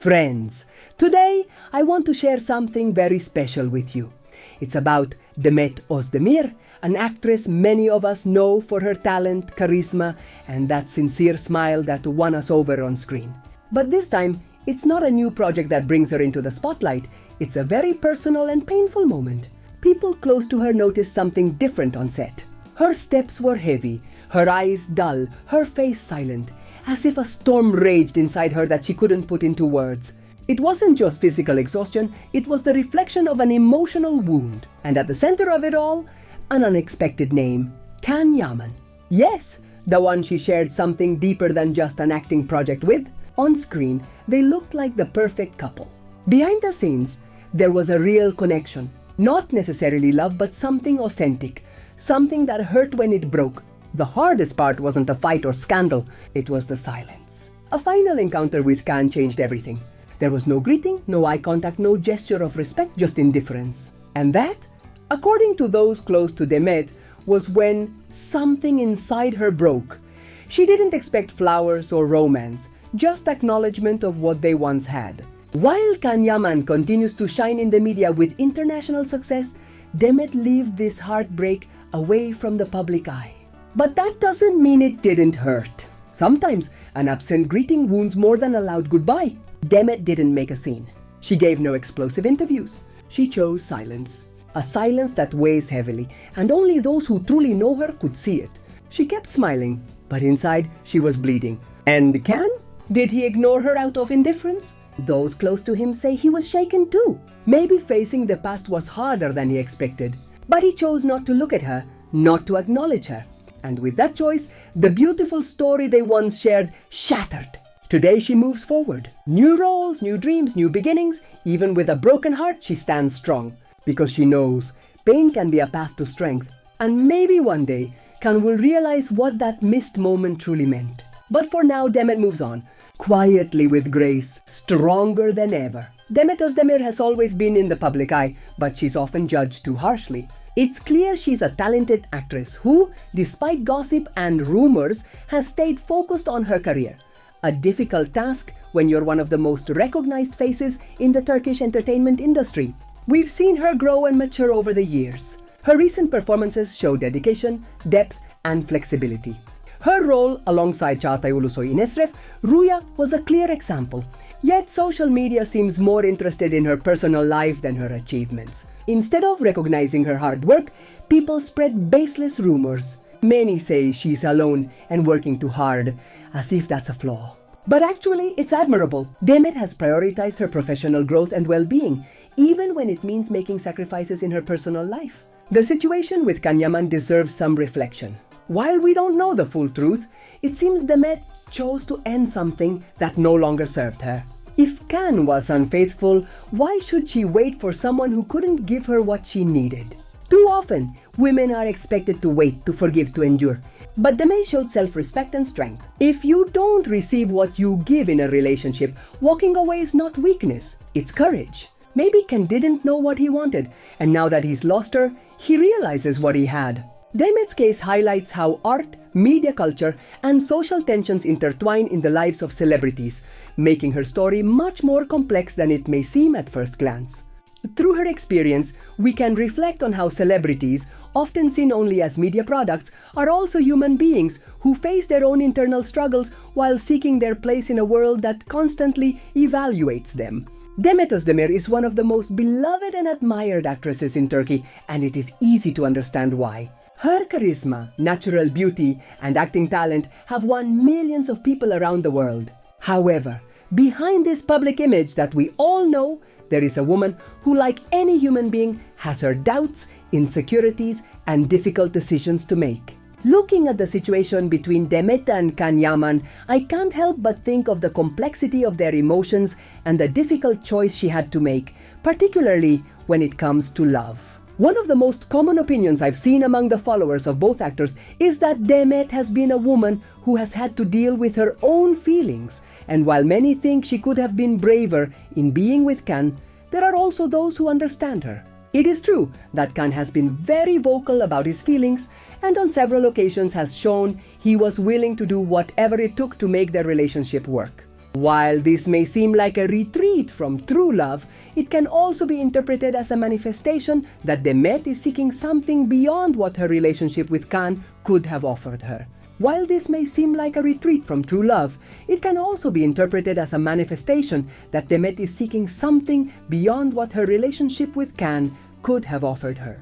Friends, today I want to share something very special with you. It's about Demet Özdemir, an actress many of us know for her talent, charisma, and that sincere smile that won us over on screen. But this time, it's not a new project that brings her into the spotlight. It's a very personal and painful moment. People close to her noticed something different on set. Her steps were heavy, her eyes dull, her face silent, as if a storm raged inside her that she couldn't put into words. It wasn't just physical exhaustion, it was the reflection of an emotional wound. And at the center of it all, an unexpected name, Yaman. Yes, the one she shared something deeper than just an acting project with. On screen, they looked like the perfect couple. Behind the scenes, there was a real connection. Not necessarily love, but something authentic. Something that hurt when it broke. The hardest part wasn't a fight or scandal, it was the silence. A final encounter with Can changed everything. There was no greeting, no eye contact, no gesture of respect, just indifference. And that, according to those close to Demet, was when something inside her broke. She didn't expect flowers or romance, just acknowledgement of what they once had. While Yaman continues to shine in the media with international success, Demet lived this heartbreak away from the public eye. But that doesn't mean it didn't hurt. Sometimes an absent greeting wounds more than a loud goodbye. Demet didn't make a scene. She gave no explosive interviews. She chose silence. A silence that weighs heavily, and only those who truly know her could see it. She kept smiling, but inside she was bleeding. And Can? Did he ignore her out of indifference? Those close to him say he was shaken too. Maybe facing the past was harder than he expected. But he chose not to look at her, not to acknowledge her. And with that choice, the beautiful story they once shared shattered. Today she moves forward. New roles, new dreams, new beginnings. Even with a broken heart, she stands strong. Because she knows pain can be a path to strength. And maybe one day, Can will realize what that missed moment truly meant. But for now, Demet moves on. Quietly with grace, stronger than ever. Demet Özdemir has always been in the public eye, but she's often judged too harshly. It's clear she's a talented actress who, despite gossip and rumors, has stayed focused on her career. A difficult task when you're one of the most recognized faces in the Turkish entertainment industry. We've seen her grow and mature over the years. Her recent performances show dedication, depth, and flexibility. Her role alongside Çağatay Ulusoy in Esref, Rüya, was a clear example. Yet social media seems more interested in her personal life than her achievements. Instead of recognizing her hard work, people spread baseless rumors. Many say she's alone and working too hard, as if that's a flaw. But actually, it's admirable. Demet has prioritized her professional growth and well-being, even when it means making sacrifices in her personal life. The situation with Yaman deserves some reflection. While we don't know the full truth, it seems Demet chose to end something that no longer served her. If Can was unfaithful, why should she wait for someone who couldn't give her what she needed? Too often, women are expected to wait, to forgive, to endure. But Demet showed self-respect and strength. If you don't receive what you give in a relationship, walking away is not weakness, it's courage. Maybe Can didn't know what he wanted, and now that he's lost her, he realizes what he had. Demet's case highlights how art, media culture, and social tensions intertwine in the lives of celebrities, making her story much more complex than it may seem at first glance. Through her experience, we can reflect on how celebrities, often seen only as media products, are also human beings who face their own internal struggles while seeking their place in a world that constantly evaluates them. Demet Özdemir is one of the most beloved and admired actresses in Turkey, and it is easy to understand why. Her charisma, natural beauty, and acting talent have won millions of people around the world. However, behind this public image that we all know, there is a woman who, like any human being, has her doubts, insecurities, and difficult decisions to make. Looking at the situation between Demet and Yaman, I can't help but think of the complexity of their emotions and the difficult choice she had to make, particularly when it comes to love. One of the most common opinions I've seen among the followers of both actors is that Demet has been a woman who has had to deal with her own feelings, and while many think she could have been braver in being with Can, there are also those who understand her. It is true that Can has been very vocal about his feelings, and on several occasions has shown he was willing to do whatever it took to make their relationship work. While this may seem like a retreat from true love, it can also be interpreted as a manifestation that Demet is seeking something beyond what her relationship with Can could have offered her. While this may seem like a retreat from true love, it can also be interpreted as a manifestation that Demet is seeking something beyond what her relationship with Can could have offered her.